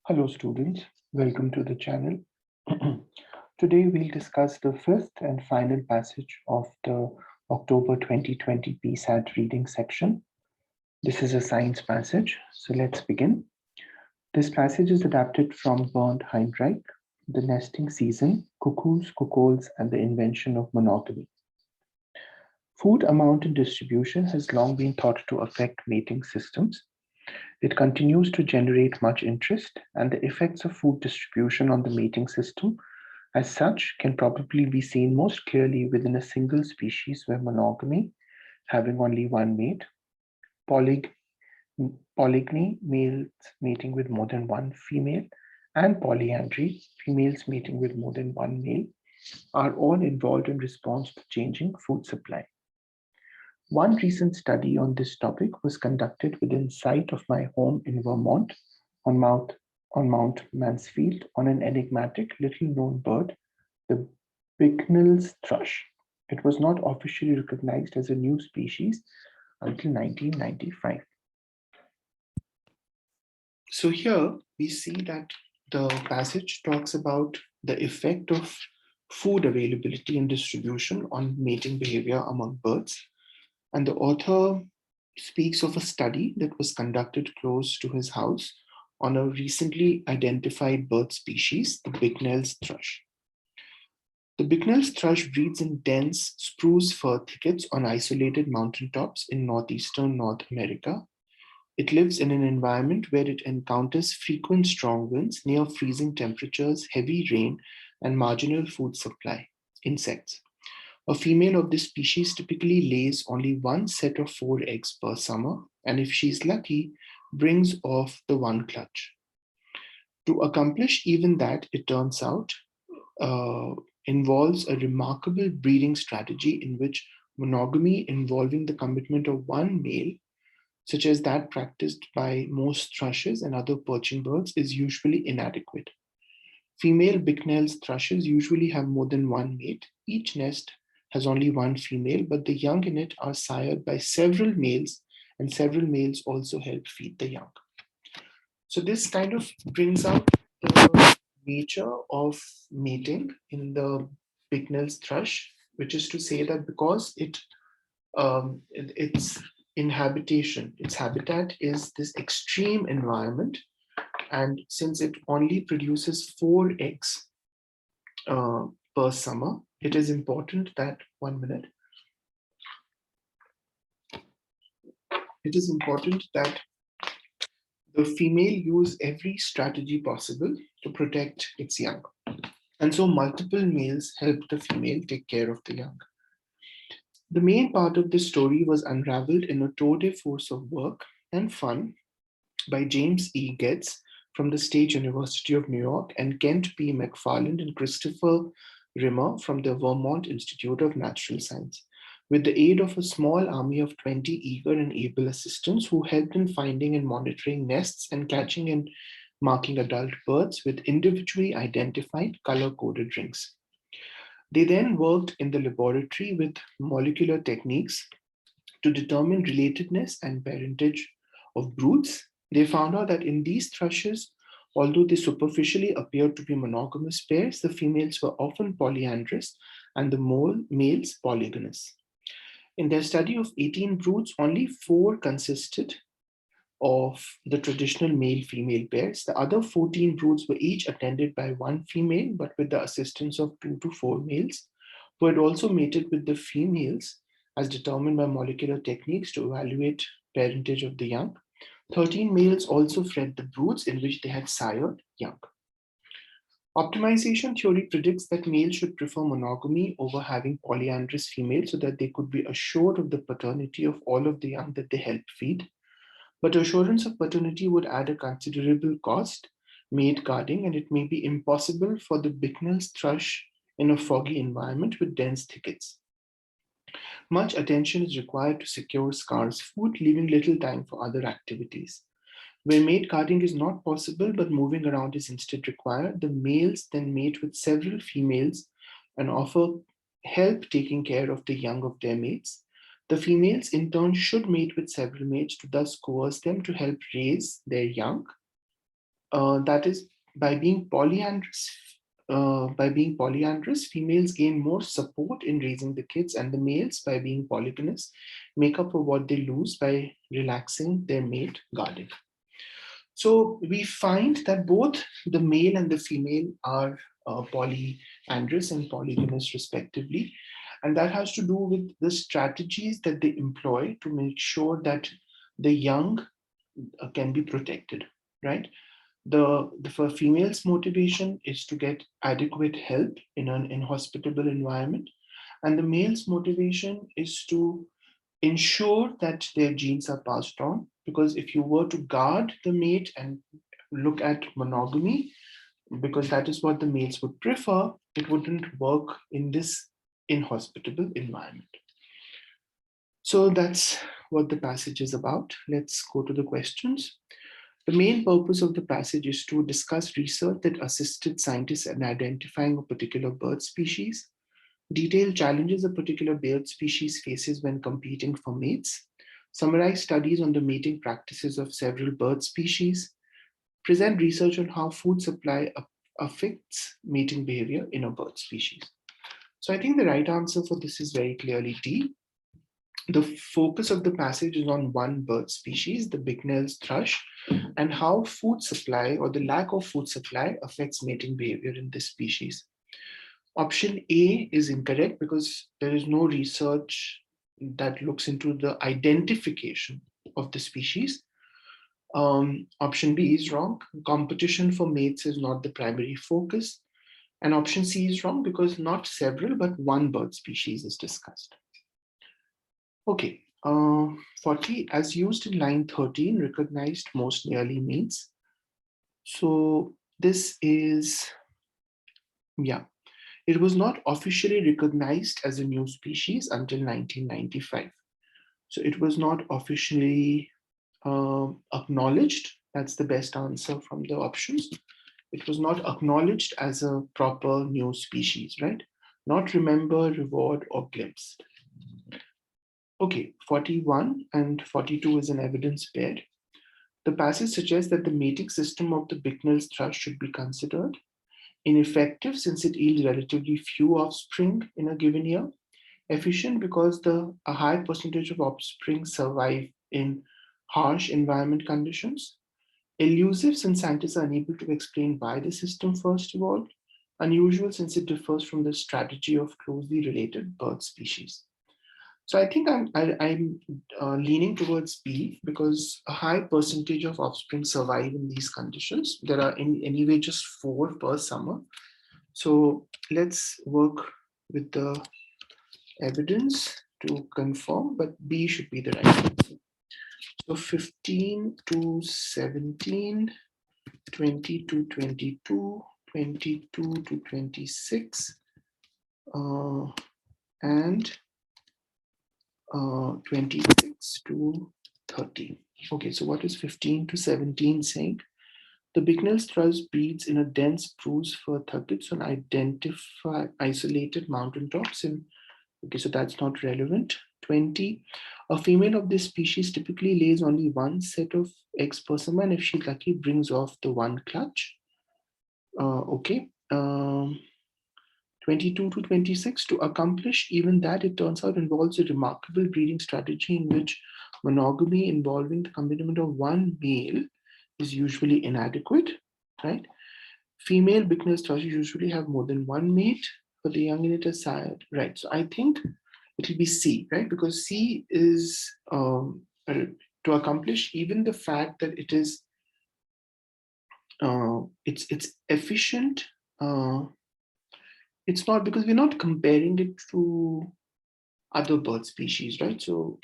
Hello students, welcome to the channel. Today we'll discuss the fifth and final passage of the October 2020 PSAT reading section. This is a science passage, so let's begin. This passage is adapted from Bernd Heinrich, The Nesting Season, Cuckoos, Cuckolds, and the Invention of Monogamy. Food amount and distribution has long been thought to affect mating systems. It continues to generate much interest, and the effects of food distribution on the mating system, as such, can probably be seen most clearly within a single species where monogamy, having only one mate, polygyny, males mating with more than one female, and polyandry, females mating with more than one male, are all involved in response to changing food supply. One recent study on this topic was conducted within sight of my home in Vermont on Mount Mansfield on an enigmatic little-known bird, the Bicknell's thrush. It was not officially recognized as a new species until 1995. So here we see that the passage talks about the effect of food availability and distribution on mating behavior among birds. And the author speaks of a study that was conducted close to his house on a recently identified bird species, the Bicknell's thrush. The Bicknell's thrush breeds in dense spruce fir thickets on isolated mountaintops in northeastern North America. It lives in an environment where it encounters frequent strong winds, near freezing temperatures, heavy rain, and marginal food supply, insects. A female of this species typically lays only one set of 4 eggs per summer, and if she's lucky, brings off the one clutch. To accomplish even that, it turns out, involves a remarkable breeding strategy in which monogamy involving the commitment of one male, such as that practiced by most thrushes and other perching birds, is usually inadequate. Female Bicknell's thrushes usually have more than one mate. Each nest has only one female, but the young in it are sired by several males, and several males also help feed the young. So this kind of brings out the nature of mating in the Bicknell's thrush, which is to say that because its its habitat is this extreme environment, and since it only produces 4 eggs per summer, it is important that, it is important that the female use every strategy possible to protect its young. And so multiple males help the female take care of the young. The main part of this story was unraveled in a tour de force of work and fun by James E. Getz from the State University of New York and Kent P. McFarland and Christopher Rimmer from the Vermont Institute of Natural Science, with the aid of a small army of 20 eager and able assistants who helped in finding and monitoring nests and catching and marking adult birds with individually identified color-coded rings. They then worked in the laboratory with molecular techniques to determine relatedness and parentage of broods. They found out that in these thrushes, although they superficially appeared to be monogamous pairs, the females were often polyandrous and the males polygynous. In their study of 18 broods, only 4 consisted of the traditional male-female pairs. The other 14 broods were each attended by one female, but with the assistance of 2 to 4 males, who had also mated with the females as determined by molecular techniques to evaluate parentage of the young. 13 males also fed the broods in which they had sired young. Optimization theory predicts that males should prefer monogamy over having polyandrous females so that they could be assured of the paternity of all of the young that they help feed. But assurance of paternity would add a considerable cost, maid guarding, and it may be impossible for the Bicknell's thrush in a foggy environment with dense thickets. Much attention is required to secure scarce food, leaving little time for other activities. Where mate guarding is not possible but moving around is instead required, the males then mate with several females and offer help taking care of the young of their mates. The females in turn should mate with several mates to thus coerce them to help raise their young. That is, by being polyandrous, females gain more support in raising the kids, and the males, by being polygamous, make up for what they lose by relaxing their mate guarding. So we find that both the male and the female are polyandrous and polygamous respectively. And that has to do with the strategies that they employ to make sure that the young can be protected, right? For females' motivation is to get adequate help in an inhospitable environment, and the male's motivation is to ensure that their genes are passed on. Because if you were to guard the mate and look at monogamy, because that is what the males would prefer, it wouldn't work in this inhospitable environment. So that's what the passage is about. Let's go to the questions. The main purpose of the passage is to discuss research that assisted scientists in identifying a particular bird species, detail challenges a particular bird species faces when competing for mates, summarize studies on the mating practices of several bird species, present research on how food supply affects mating behavior in a bird species. So I think the right answer for this is very clearly D. The focus of the passage is on one bird species, the Bicknell's thrush, and how food supply or the lack of food supply affects mating behavior in this species. Option A is incorrect because there is no research that looks into the identification of the species. Option B is wrong. Competition for mates is not the primary focus. And option C is wrong because not several, but one bird species is discussed. Okay, 40, as used in line 13, recognized most nearly means. So this is, yeah, it was not officially recognized as a new species until 1995. So it was not officially acknowledged. That's the best answer from the options. It was not acknowledged as a proper new species, right? Not remember, reward, or glimpsed. Okay, 41 and 42 is an evidence pair. The passage suggests that the mating system of the Bicknell's thrush should be considered ineffective since it yields relatively few offspring in a given year, efficient because a high percentage of offspring survive in harsh environment conditions, elusive since scientists are unable to explain why the system first evolved, unusual since it differs from the strategy of closely related bird species. So I think I'm leaning towards B because a high percentage of offspring survive in these conditions. There are anyway just 4 per summer. So let's work with the evidence to confirm, but B should be the right answer. So 15 to 17, 20 to 22, 22 to 26, and 26 to 30. Okay, so what is 15 to 17 saying? The Bicknell's thrush breeds in a dense spruce fir thickets on isolated mountaintops. Okay, so that's not relevant. 20. A female of this species typically lays only one set of eggs per summer, and if she's lucky, brings off the one clutch. Okay. 22 to 26, to accomplish even that, it turns out involves a remarkable breeding strategy in which monogamy involving the commitment of one male is usually inadequate, right? Female Bicknell's thrushes usually have more than one mate, but the young in it is sired, right? So I think it'll be C, right? Because C is to accomplish even the fact that it is it's efficient. It's not because we're not comparing it to other bird species, right? So,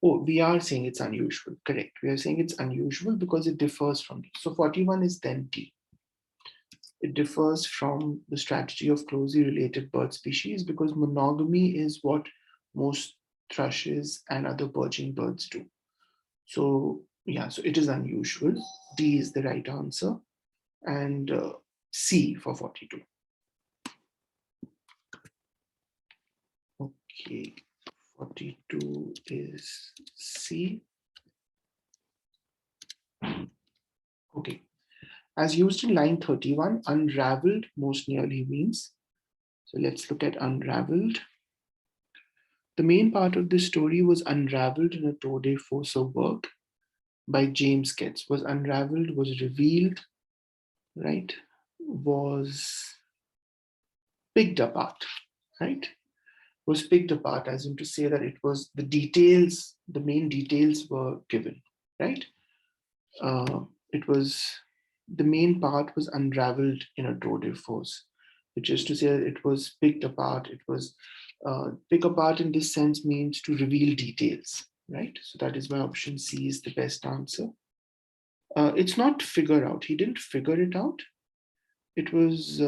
we are saying it's unusual. Correct. We are saying it's unusual because it differs from. So 41 is then D. It differs from the strategy of closely related bird species because monogamy is what most thrushes and other perching birds do. So yeah, so it is unusual. D is the right answer. And C for 42. Okay, 42 is C. Okay. As used in line 31, unraveled most nearly means. So let's look at unraveled. The main part of this story was unraveled in a tour de force of work by James Getz. Was unraveled, was revealed, right? Was picked apart, right? Was picked apart, as in to say that it was the details, the main details were given, right? It was the main part was unraveled in a tour de force, which is to say that it was picked apart. It was pick apart in this sense means to reveal details, right? So that is why option C is the best answer. It's not figure out. He didn't figure it out. It was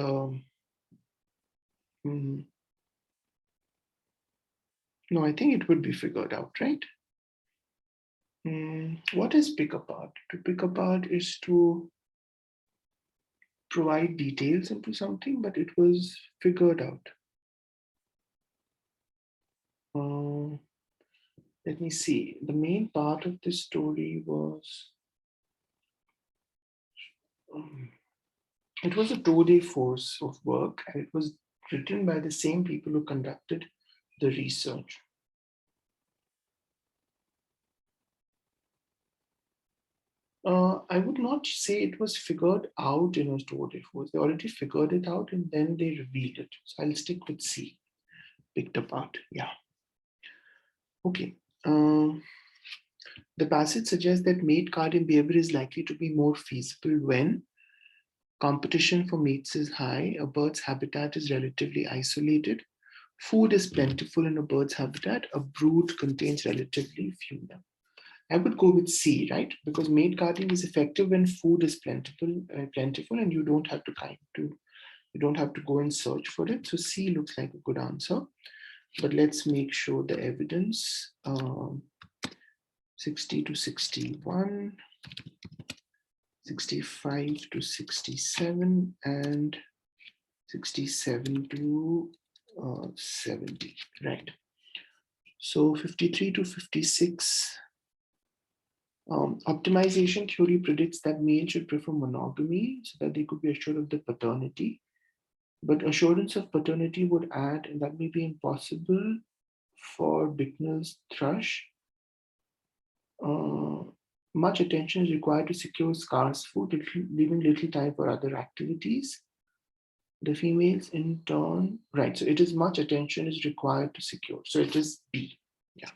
no, I think it would be figured out, right? What is pick apart? To pick apart is to provide details into something, but it was figured out. Let me see. The main part of this story was it was a tour de force of work, and it was written by the same people who conducted the research. I would not say it was figured out in a tour de force. They already figured it out and then they revealed it. So I'll stick with C. Picked apart. Yeah. Okay. The passage suggests that mate guarding behavior is likely to be more feasible when competition for mates is high, a bird's habitat is relatively isolated, food is plentiful in a bird's habitat, a brood contains relatively few young. I would go with C, right? Because mate guarding is effective when food is plentiful, and you don't have to go and search for it. So C looks like a good answer. But let's make sure the evidence. 60 to 61, 65 to 67, and 67 to 70, right? So 53 to 56. Optimization theory predicts that males should prefer monogamy so that they could be assured of the paternity. But assurance of paternity would add, and that may be impossible for Bicknell's thrush. Much attention is required to secure scarce food, leaving little time for other activities. The females in turn, right, so it is much attention is required to secure. So it is B, yeah.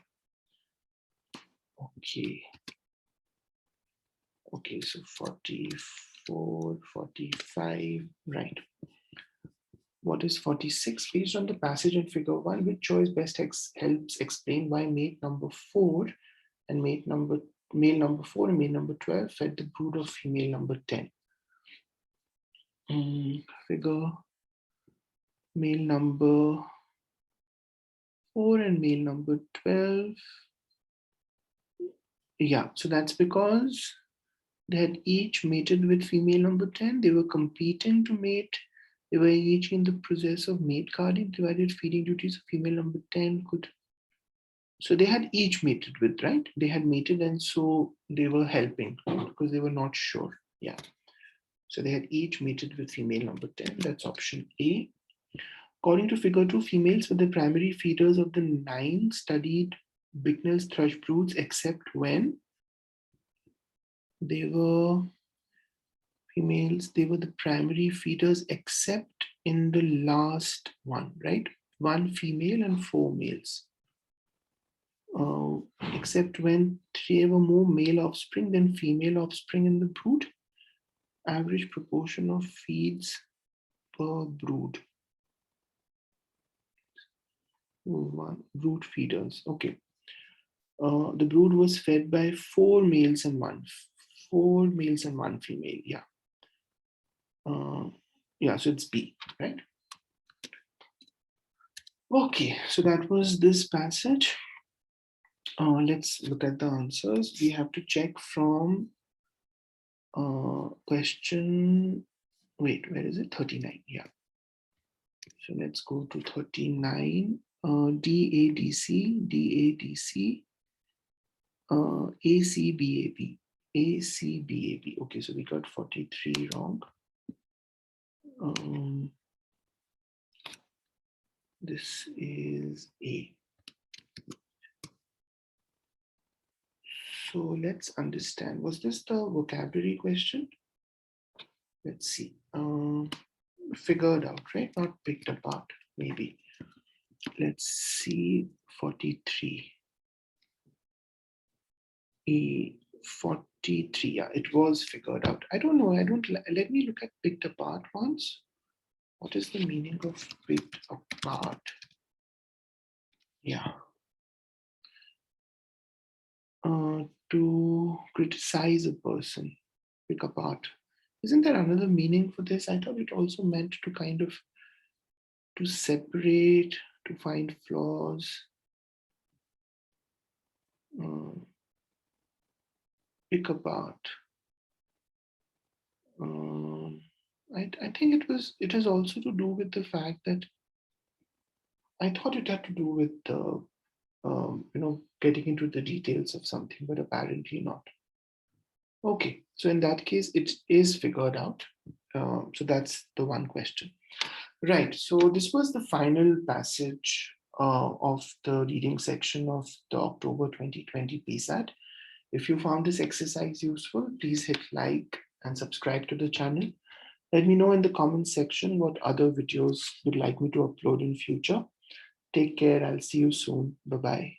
Okay, so 44, 45, right. What is 46? Based on the passage in figure 1, which choice best helps explain why mate number 4 and male number 4 and male number 12 fed the brood of female number 10? Figure male number 4 and male number 12. Yeah, so that's because they had each mated with female number 10. They were competing to mate. They were each in the process of mate guarding, divided feeding duties of female number 10 could. So they had each mated with, right? They had mated and so they were helping because they were not sure. Yeah. So they had each mated with female number 10. That's option A. According to figure 2, females were the primary feeders of the 9 studied Bicknell's thrush broods, except when they were females, they were the primary feeders except in the last one, right? 1 female and 4 males. Except when 3 were more male offspring than female offspring in the brood. Average proportion of feeds per brood. Brood feeders, okay. The brood was fed by 4 males and 1 female, yeah. Yeah, so it's B, right? Okay, so that was this passage. Let's look at the answers. We have to check from question, wait, where is it? 39, yeah. So let's go to 39, DADC, ACBAB. A, C, B, A, B. Okay, so we got 43 wrong. This is A. So let's understand. Was this the vocabulary question? Let's see. Figured out, right? Not picked apart, maybe. Let's see. 43. 43. Yeah, it was figured out. I don't know. Let me look at picked apart once. What is the meaning of picked apart? Yeah. To criticize a person, pick apart. Isn't there another meaning for this? I thought it also meant to kind of to separate, to find flaws. Pick apart. I think it has also to do with the fact that I thought it had to do with getting into the details of something, but apparently not. Okay, so in that case, it is figured out. So that's the one question. Right, so this was the final passage of the reading section of the October 2020 PSAT. If you found this exercise useful, please hit like and subscribe to the channel. Let me know in the comments section what other videos you'd like me to upload in future. Take care. I'll see you soon. Bye-bye.